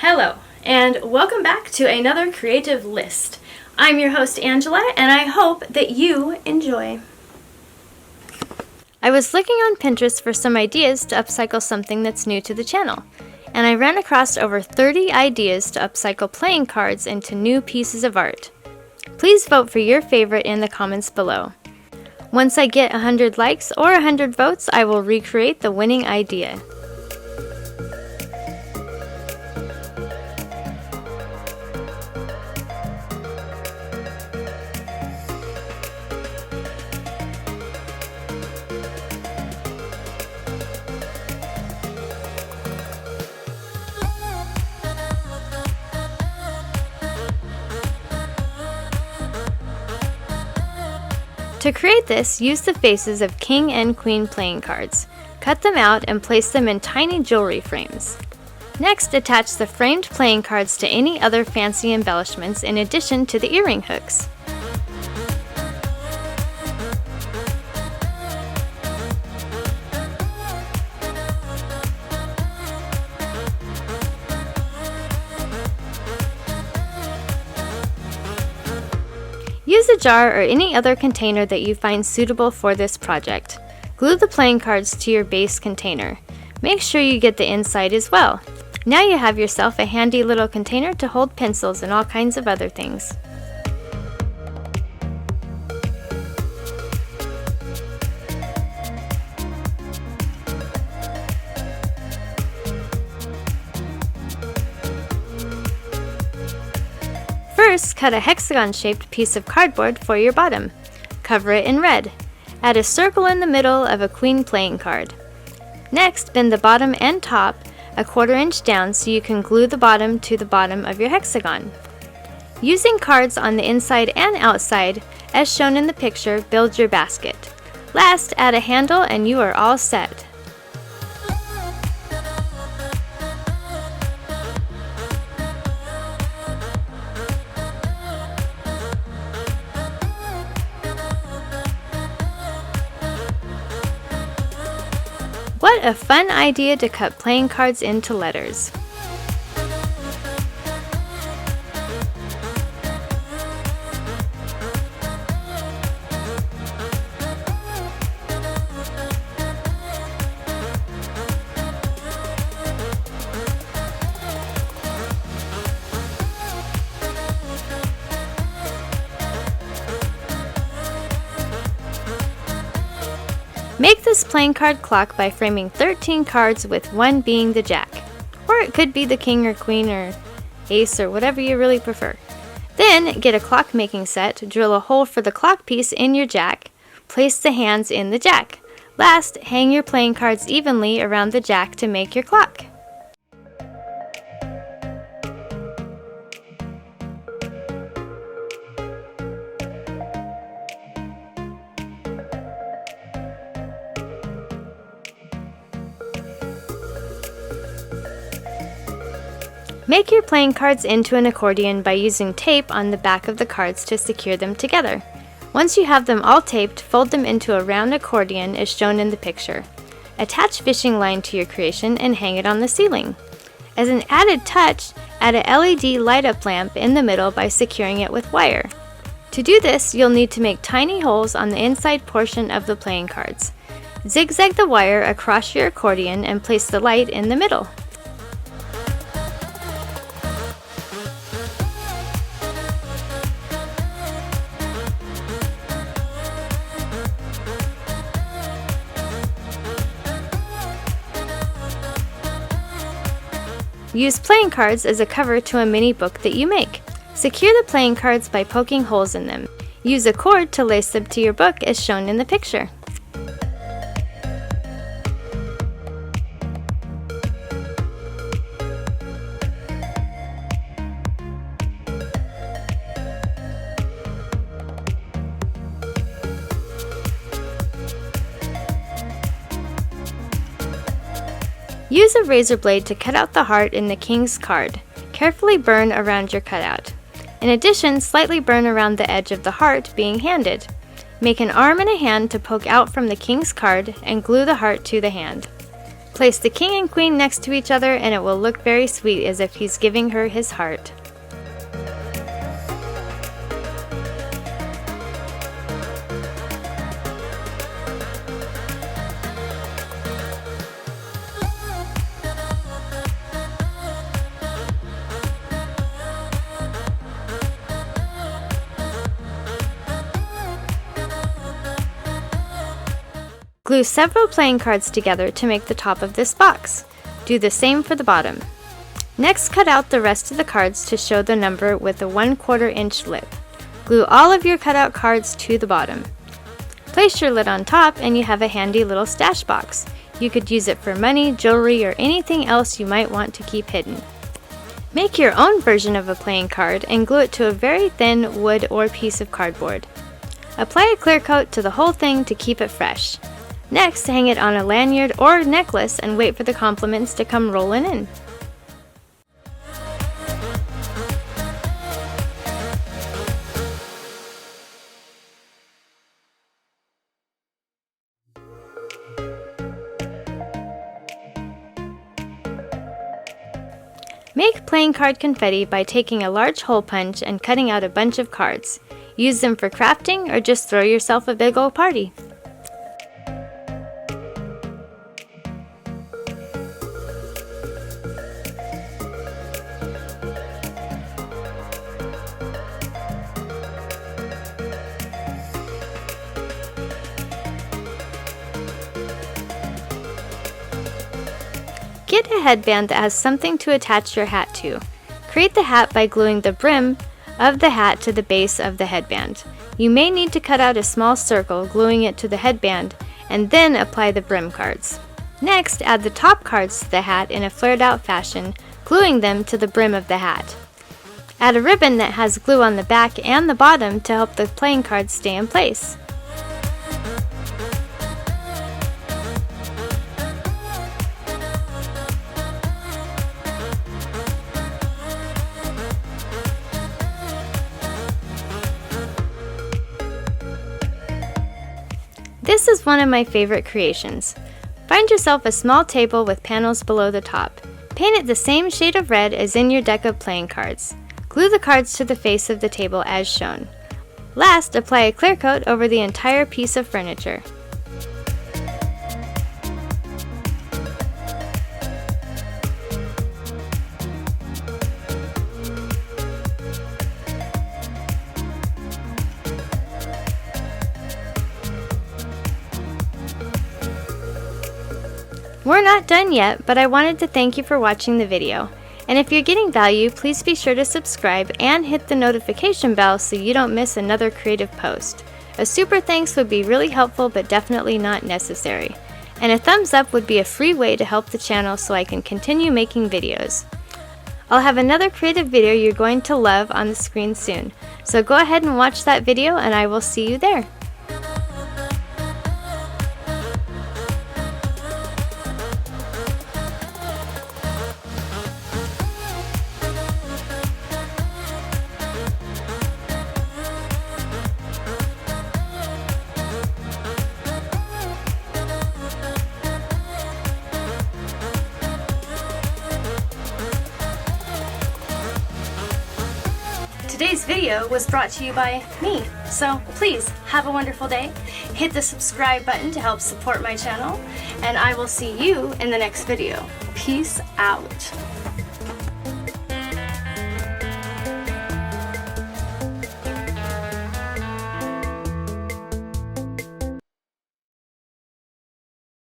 Hello, and welcome back to another creative list. I'm your host Angela, and I hope that you enjoy. I was looking on Pinterest for some ideas to upcycle something that's new to the channel, and I ran across over 30 ideas to upcycle playing cards into new pieces of art. Please vote for your favorite in the comments below. Once I get 100 likes or 100 votes, I will recreate the winning idea. To create this, use the faces of King and Queen playing cards. Cut them out and place them in tiny jewelry frames. Next, attach the framed playing cards to any other fancy embellishments in addition to the earring hooks. Use a jar or any other container that you find suitable for this project. Glue the playing cards to your base container. Make sure you get the inside as well. Now you have yourself a handy little container to hold pencils and all kinds of other things. First, cut a hexagon-shaped piece of cardboard for your bottom. Cover it in red. Add a circle in the middle of a queen playing card. Next, bend the bottom and top a 1/4 inch down so you can glue the bottom to the bottom of your hexagon. Using cards on the inside and outside, as shown in the picture, build your basket. Last, add a handle and you are all set. What a fun idea to cut playing cards into letters. Make this playing card clock by framing 13 cards with one being the jack. Or it could be the king or queen or ace or whatever you really prefer. Then get a clock making set, drill a hole for the clock piece in your jack, place the hands in the jack. Last, hang your playing cards evenly around the jack to make your clock. Make your playing cards into an accordion by using tape on the back of the cards to secure them together. Once you have them all taped, fold them into a round accordion as shown in the picture. Attach fishing line to your creation and hang it on the ceiling. As an added touch, add a LED light-up lamp in the middle by securing it with wire. To do this, you'll need to make tiny holes on the inside portion of the playing cards. Zigzag the wire across your accordion and place the light in the middle. Use playing cards as a cover to a mini book that you make. Secure the playing cards by poking holes in them. Use a cord to lace them to your book as shown in the picture. Use a razor blade to cut out the heart in the king's card. Carefully burn around your cutout. In addition, slightly burn around the edge of the heart being handed. Make an arm and a hand to poke out from the king's card and glue the heart to the hand. Place the king and queen next to each other and it will look very sweet, as if he's giving her his heart. Glue several playing cards together to make the top of this box. Do the same for the bottom. Next, cut out the rest of the cards to show the number with a 1/4 inch lip. Glue all of your cutout cards to the bottom. Place your lid on top and you have a handy little stash box. You could use it for money, jewelry, or anything else you might want to keep hidden. Make your own version of a playing card and glue it to a very thin wood or piece of cardboard. Apply a clear coat to the whole thing to keep it fresh. Next, hang it on a lanyard or necklace and wait for the compliments to come rolling in. Make playing card confetti by taking a large hole punch and cutting out a bunch of cards. Use them for crafting or just throw yourself a big old party. Get a headband that has something to attach your hat to. Create the hat by gluing the brim of the hat to the base of the headband. You may need to cut out a small circle, gluing it to the headband, and then apply the brim cards. Next, add the top cards to the hat in a flared out fashion, gluing them to the brim of the hat. Add a ribbon that has glue on the back and the bottom to help the playing cards stay in place. This is one of my favorite creations. Find yourself a small table with panels below the top. Paint it the same shade of red as in your deck of playing cards. Glue the cards to the face of the table as shown. Last, apply a clear coat over the entire piece of furniture. We're not done yet, but I wanted to thank you for watching the video. And if you're getting value, please be sure to subscribe and hit the notification bell so you don't miss another creative post. A super thanks would be really helpful, but definitely not necessary. And a thumbs up would be a free way to help the channel so I can continue making videos. I'll have another creative video you're going to love on the screen soon. So go ahead and watch that video and I will see you there. Today's video was brought to you by me, so please have a wonderful day. Hit the subscribe button to help support my channel, and I will see you in the next video. Peace out.